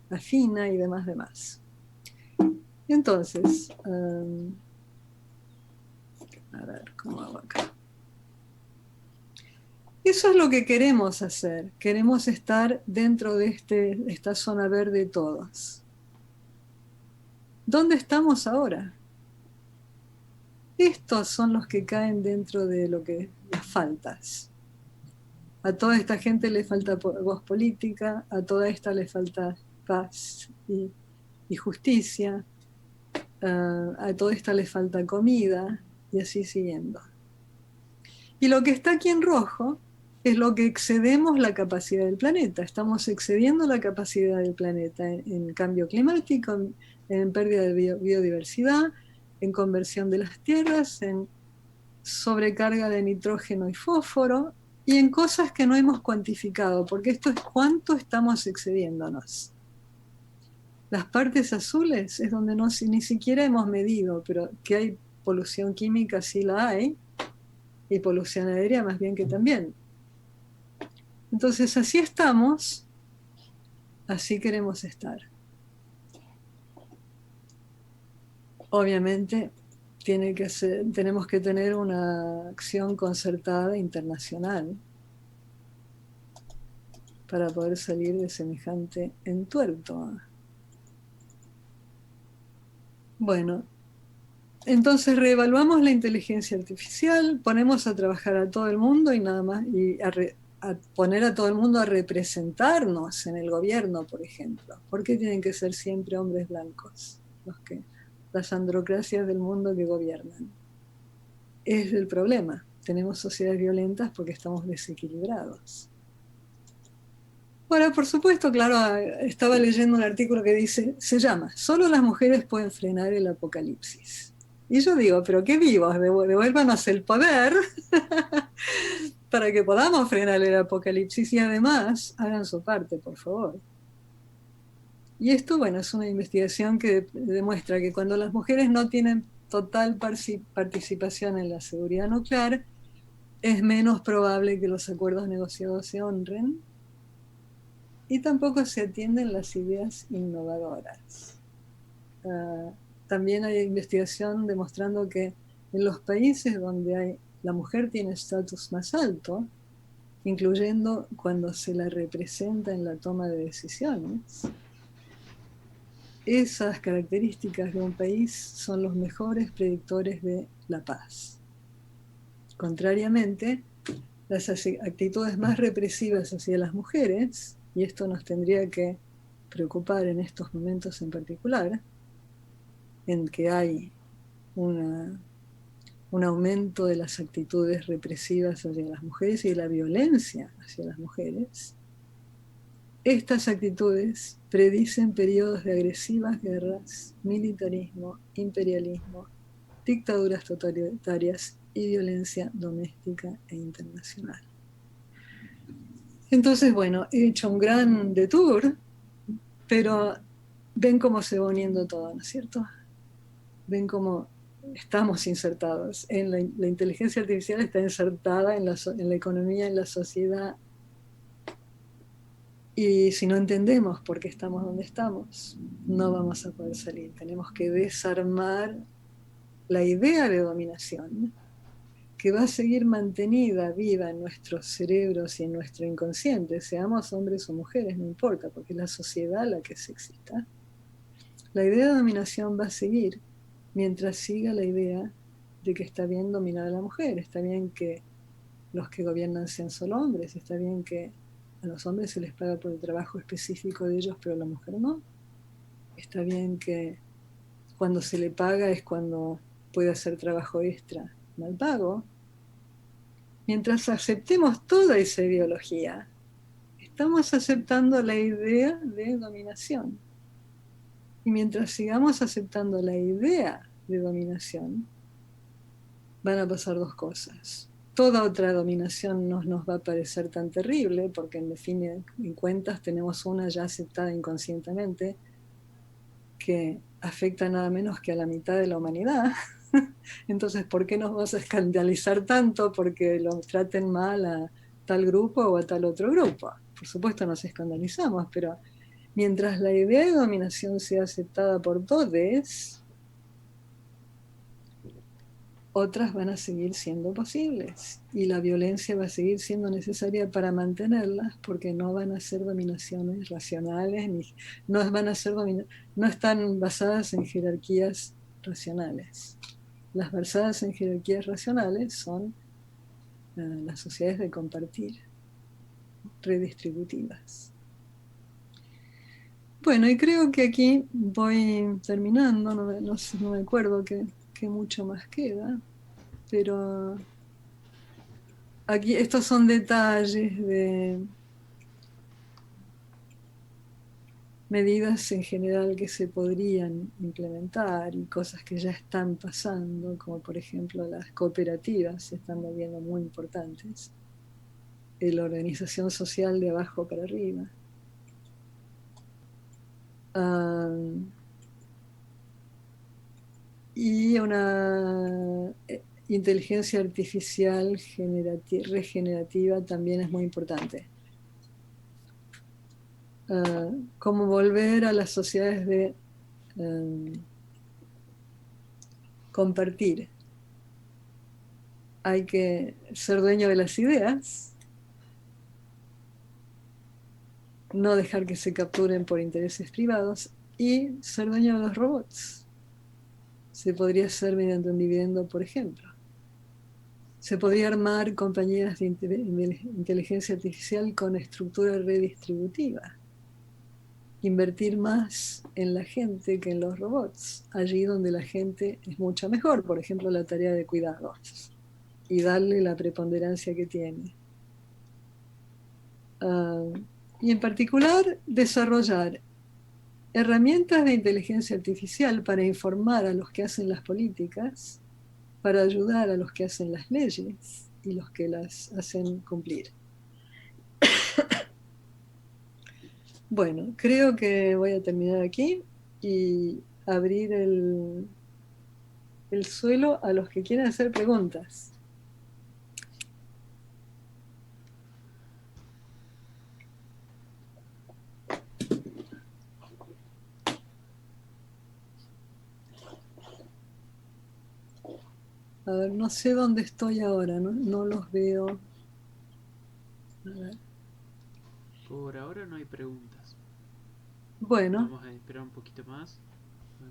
afina y demás. Entonces, a ver, ¿cómo hago acá? Eso es lo que queremos hacer. Queremos estar dentro de esta zona verde todos. ¿Dónde estamos ahora? Estos son los que caen dentro de las faltas. A toda esta gente le falta voz política, a toda esta le falta paz y justicia, a toda esta le falta comida, y así siguiendo. Y lo que está aquí en rojo es lo que excedemos la capacidad del planeta. Estamos excediendo la capacidad del planeta en cambio climático, en pérdida de biodiversidad, en conversión de las tierras, en sobrecarga de nitrógeno y fósforo, y en cosas que no hemos cuantificado, porque esto es cuánto estamos excediéndonos. Las partes azules es donde ni siquiera hemos medido, pero que hay polución química sí la hay, y polución aérea más bien que también. Entonces así estamos, así queremos estar. Obviamente tenemos que tener una acción concertada internacional para poder salir de semejante entuerto. Bueno, entonces reevaluamos la inteligencia artificial, ponemos a trabajar a todo el mundo y nada más, y a poner a todo el mundo a representarnos en el gobierno, por ejemplo. ¿Por qué tienen que ser siempre hombres blancos las androcracias del mundo que gobiernan? Es el problema. Tenemos sociedades violentas porque estamos desequilibrados. Bueno, por supuesto, claro, estaba leyendo un artículo que dice, se llama, solo las mujeres pueden frenar el apocalipsis. Y yo digo, pero qué vivos, devuélvanos el poder para que podamos frenar el apocalipsis y además hagan su parte, por favor. Y esto, bueno, es una investigación que demuestra que cuando las mujeres no tienen total participación en la seguridad nuclear, es menos probable que los acuerdos negociados se honren y tampoco se atienden las ideas innovadoras. También hay investigación demostrando que en los países donde la mujer tiene estatus más alto, incluyendo cuando se la representa en la toma de decisiones, esas características de un país son los mejores predictores de la paz. Contrariamente, las actitudes más represivas hacia las mujeres, y esto nos tendría que preocupar en estos momentos en particular, en que hay un aumento de las actitudes represivas hacia las mujeres y de la violencia hacia las mujeres, estas actitudes predicen periodos de agresivas guerras, militarismo, imperialismo, dictaduras totalitarias y violencia doméstica e internacional. Entonces, bueno, he hecho un gran detour, pero ven cómo se va uniendo todo, ¿no es cierto? Ven cómo estamos insertados. La inteligencia artificial está insertada en la economía, en la sociedad. Y si no entendemos por qué estamos donde estamos, no vamos a poder salir. Tenemos que desarmar la idea de dominación, que va a seguir mantenida viva en nuestros cerebros y en nuestro inconsciente, seamos hombres o mujeres, no importa, porque es la sociedad la que se exista. La idea de dominación va a seguir mientras siga la idea de que está bien dominar a la mujer, está bien que los que gobiernan sean solo hombres, está bien que a los hombres se les paga por el trabajo específico de ellos, pero a la mujer no. Está bien que cuando se le paga es cuando puede hacer trabajo extra mal pago. Mientras aceptemos toda esa ideología, estamos aceptando la idea de dominación. Y mientras sigamos aceptando la idea de dominación, van a pasar dos cosas. Toda otra dominación no nos va a parecer tan terrible, porque en fin de cuentas tenemos una ya aceptada inconscientemente que afecta nada menos que a la mitad de la humanidad. Entonces, ¿por qué nos vamos a escandalizar tanto porque lo traten mal a tal grupo o a tal otro grupo? Por supuesto nos escandalizamos, pero mientras la idea de dominación sea aceptada por todos, otras van a seguir siendo posibles y la violencia va a seguir siendo necesaria para mantenerlas porque no van a ser dominaciones racionales, no, no están basadas en jerarquías racionales. Las basadas en jerarquías racionales son las sociedades de compartir, redistributivas. Bueno, y creo que aquí voy terminando, no me acuerdo qué mucho más queda, pero aquí estos son detalles de medidas en general que se podrían implementar y cosas que ya están pasando, como por ejemplo las cooperativas se están volviendo muy importantes, la organización social de abajo para arriba. Y una inteligencia artificial regenerativa también es muy importante. Cómo volver a las sociedades de compartir. Hay que ser dueño de las ideas, no dejar que se capturen por intereses privados y ser dueño de los robots. Se podría hacer mediante un dividendo, por ejemplo. Se podría armar compañías de inteligencia artificial con estructura redistributiva. Invertir más en la gente que en los robots, allí donde la gente es mucho mejor, por ejemplo, la tarea de cuidados, y darle la preponderancia que tiene. Y en particular, desarrollar herramientas de inteligencia artificial para informar a los que hacen las políticas, para ayudar a los que hacen las leyes y los que las hacen cumplir. Bueno, creo que voy a terminar aquí y abrir el suelo a los que quieran hacer preguntas. A ver, no sé dónde estoy ahora, no los veo. A ver. Por ahora no hay preguntas. Bueno, Vamos a esperar un poquito más.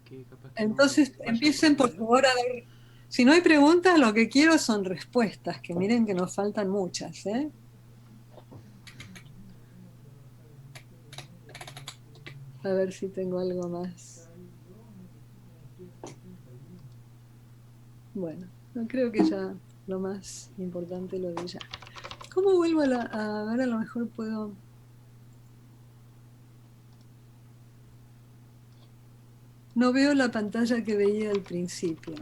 Que capaz que uno entonces vaya empiecen por poniendo. favor a ver. Si no hay preguntas, lo que quiero son respuestas, que miren que nos faltan muchas, ¿eh? A ver si tengo algo más. Bueno, no creo que ya lo más importante lo de ya. ¿Cómo vuelvo a ver? A lo mejor puedo. No veo la pantalla que veía al principio.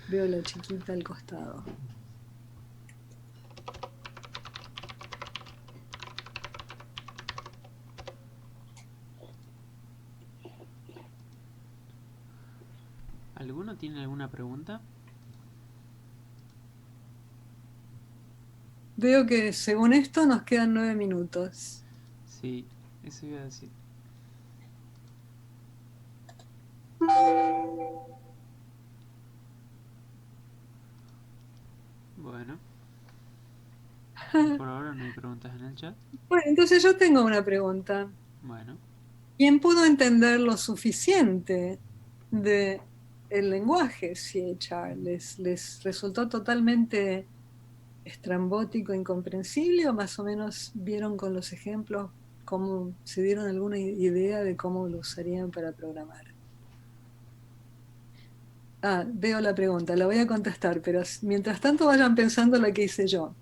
Veo la chiquita al costado. ¿Alguno tiene alguna pregunta? Veo que según esto nos quedan 9 minutos. Sí, eso iba a decir. Bueno, por ahora no hay preguntas en el chat. Bueno, entonces yo tengo una pregunta. Bueno, ¿Quién pudo entender lo suficiente de el lenguaje CHR? ¿Les resultó totalmente estrambótico, incomprensible, o más o menos vieron con los ejemplos cómo se dieron alguna idea de cómo lo usarían para programar? Veo la pregunta, la voy a contestar, pero mientras tanto vayan pensando la que hice yo.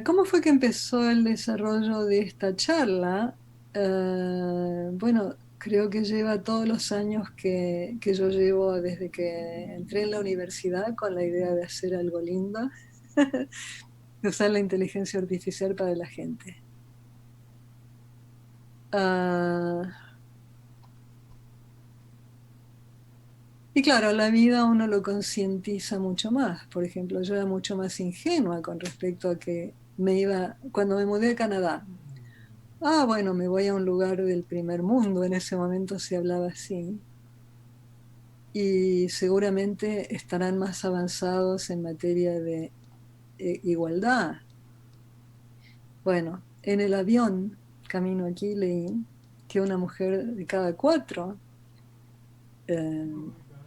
¿Cómo fue que empezó el desarrollo de esta charla? Bueno, creo que lleva todos los años que yo llevo desde que entré en la universidad con la idea de hacer algo lindo, de usar la inteligencia artificial para la gente. Y claro, la vida uno lo concientiza mucho más. Por ejemplo, yo era mucho más ingenua con respecto a que cuando me mudé a Canadá. Bueno, me voy a un lugar del primer mundo, en ese momento se hablaba así, y seguramente estarán más avanzados en materia de igualdad. Bueno, en el avión, camino aquí, leí que una mujer de cada 4 eh,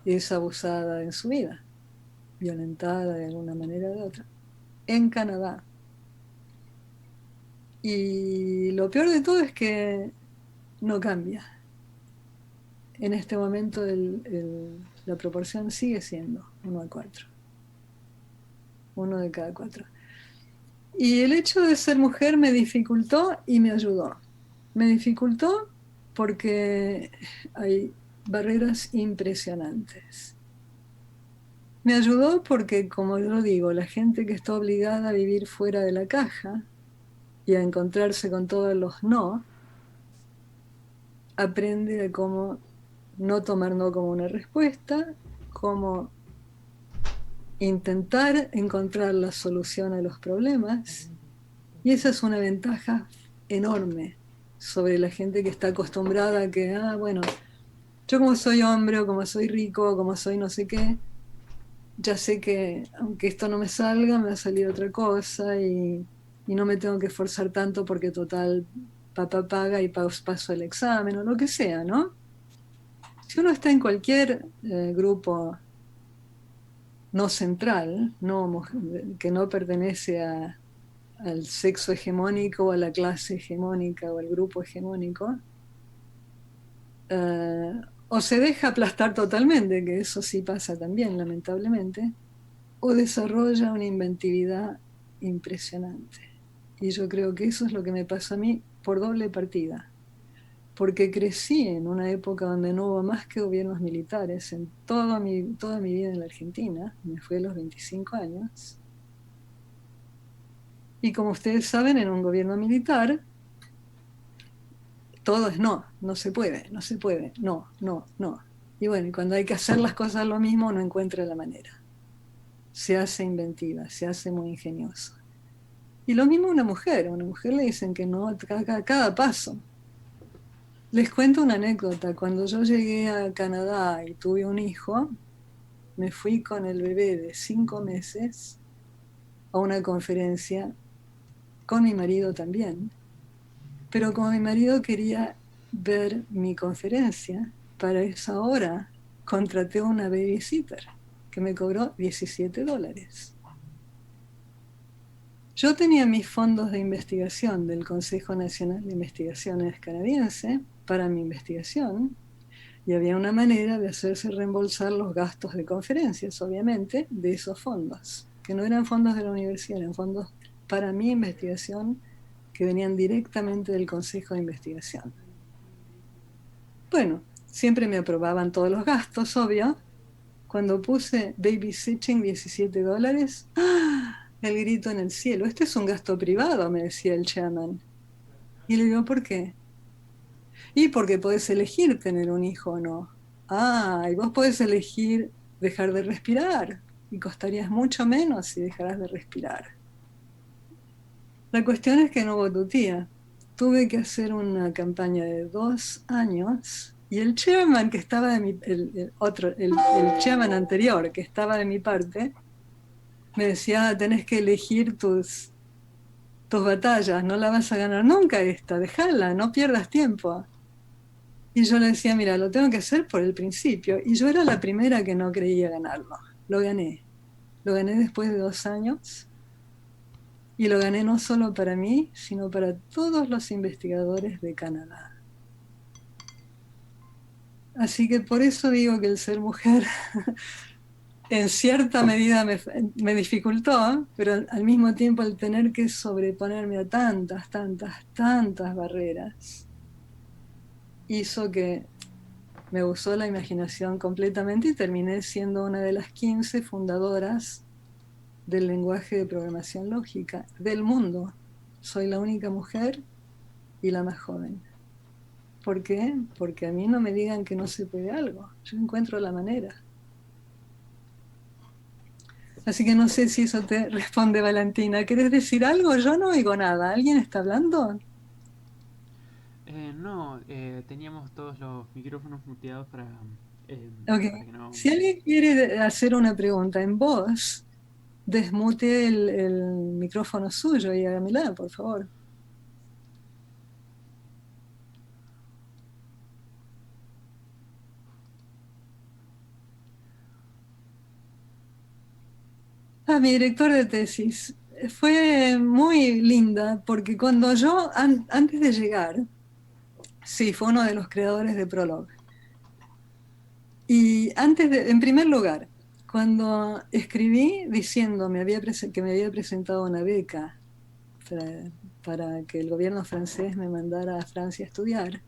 es abusada en su vida, violentada de alguna manera o de otra, en Canadá. Y lo peor de todo es que no cambia. En este momento la proporción sigue siendo 1 a 4. 1 de cada 4. Y el hecho de ser mujer me dificultó y me ayudó. Me dificultó porque hay barreras impresionantes. Me ayudó porque, como yo digo, la gente que está obligada a vivir fuera de la caja y a encontrarse con todos los no, aprende a cómo no tomar no como una respuesta, cómo intentar encontrar la solución a los problemas, y esa es una ventaja enorme sobre la gente que está acostumbrada a que, bueno, yo como soy hombre o como soy rico o como soy no sé qué, ya sé que aunque esto no me salga, me va a salir otra cosa y no me tengo que esforzar tanto porque total papá paga y paso el examen o lo que sea, ¿no? Si uno está en cualquier grupo no central, que no pertenece al sexo hegemónico o a la clase hegemónica o al grupo hegemónico, eh, o se deja aplastar totalmente, que eso sí pasa también, lamentablemente, o desarrolla una inventividad impresionante. Y yo creo que eso es lo que me pasó a mí por doble partida, porque crecí en una época donde no hubo más que gobiernos militares en toda mi vida en la Argentina, me fui a los 25 años, y como ustedes saben, en un gobierno militar todo es no, no se puede, no se puede, no, no, no. Y bueno, y cuando hay que hacer las cosas lo mismo, no encuentra la manera. Se hace inventiva, se hace muy ingeniosa. Y lo mismo a una mujer le dicen que no a cada paso. Les cuento una anécdota. Cuando yo llegué a Canadá y tuve un hijo, me fui con el bebé de 5 meses a una conferencia con mi marido también. Pero como mi marido quería ver mi conferencia, para esa hora contraté una babysitter que me cobró $17. Yo tenía mis fondos de investigación del Consejo Nacional de Investigaciones canadiense para mi investigación y había una manera de hacerse reembolsar los gastos de conferencias, obviamente, de esos fondos, que no eran fondos de la universidad, eran fondos para mi investigación que venían directamente del Consejo de Investigación. Bueno, siempre me aprobaban todos los gastos, obvio. Cuando puse babysitting $17, ¡ah! El grito en el cielo. Este es un gasto privado, me decía el chairman. Y le digo, ¿por qué? Y porque podés elegir tener un hijo o no. Y vos podés elegir dejar de respirar. Y costarías mucho menos si dejaras de respirar. La cuestión es que no hubo tu tía. Tuve que hacer una campaña de 2 años y el chairman que estaba de mi, el chairman anterior que estaba de mi parte, me decía, tenés que elegir tus batallas, no la vas a ganar nunca esta, déjala, no pierdas tiempo. Y yo le decía, mira, lo tengo que hacer por el principio. Y yo era la primera que no creía ganarlo. Lo gané. Lo gané después de 2 años. Y lo gané no solo para mí, sino para todos los investigadores de Canadá. Así que por eso digo que el ser mujer en cierta medida me dificultó, pero al mismo tiempo el tener que sobreponerme a tantas, tantas, tantas barreras hizo que me usó la imaginación completamente y terminé siendo una de las 15 fundadoras del lenguaje de programación lógica del mundo. Soy la única mujer y la más joven. ¿Por qué? Porque a mí no me digan que no se puede algo. Yo encuentro la manera. Así que no sé si eso te responde, Valentina. ¿Querés decir algo? Yo no oigo nada. ¿Alguien está hablando? No, teníamos todos los micrófonos muteados Ok. para que no... Si alguien quiere hacer una pregunta en voz, desmute el micrófono suyo y hágamela, por favor. Mi director de tesis fue muy linda porque cuando yo, antes de llegar, sí, fue uno de los creadores de Prolog. Y en primer lugar, cuando escribí diciendo que me había presentado una beca para, para que el gobierno francés me mandara a Francia a estudiar,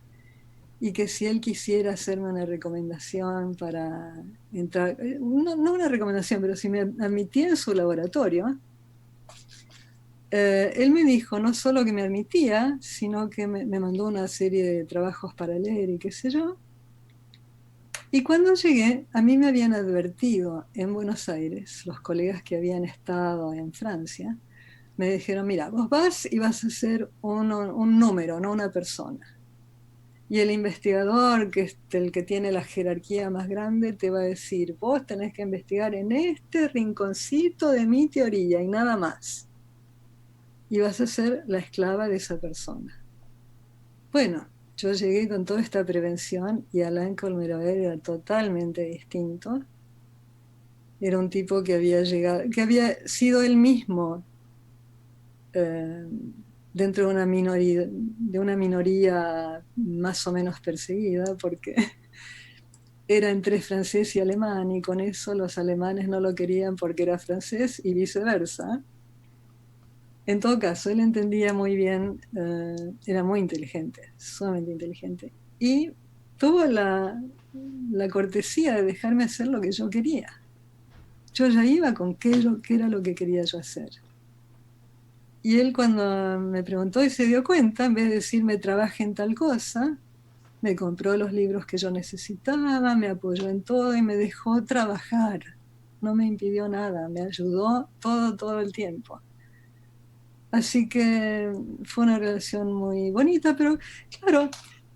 y que si él quisiera hacerme una recomendación para entrar, no una recomendación, pero si me admitía en su laboratorio, él me dijo no solo que me admitía, sino que me mandó una serie de trabajos para leer y qué sé yo. Y cuando llegué, a mí me habían advertido en Buenos Aires, los colegas que habían estado en Francia, me dijeron, mira, vos vas y vas a ser un número, no una persona. Y el investigador, que es el que tiene la jerarquía más grande, te va a decir, vos tenés que investigar en este rinconcito de mi teoría y nada más. Y vas a ser la esclava de esa persona. Bueno, yo llegué con toda esta prevención y Alain Colmerover era totalmente distinto. Era un tipo que había llegado, que había sido él mismo eh, dentro de una minoría más o menos perseguida, porque era entre francés y alemán, y con eso los alemanes no lo querían porque era francés y viceversa. En todo caso, él entendía muy bien, era muy inteligente, sumamente inteligente, y tuvo la cortesía de dejarme hacer lo que yo quería. Yo ya iba con qué era lo que quería yo hacer. Y él cuando me preguntó y se dio cuenta, en vez de decirme trabaje en tal cosa, me compró los libros que yo necesitaba, me apoyó en todo y me dejó trabajar. No me impidió nada, me ayudó todo el tiempo. Así que fue una relación muy bonita, pero claro,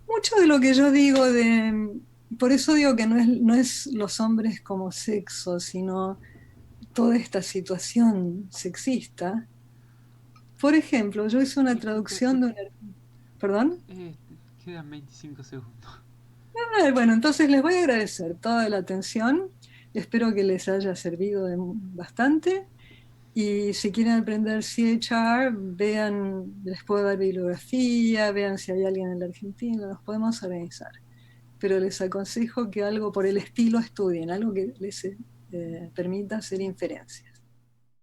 mucho de lo que yo digo por eso digo que no es los hombres como sexo, sino toda esta situación sexista. Por ejemplo, yo hice una traducción de un... ¿Perdón? Eh, Quedan 25 segundos. Bueno, entonces les voy a agradecer toda la atención. Espero que les haya servido bastante. Y si quieren aprender CHR, vean, les puedo dar bibliografía, vean si hay alguien en la Argentina, nos podemos organizar. Pero les aconsejo que algo por el estilo estudien, algo que les permita hacer inferencias.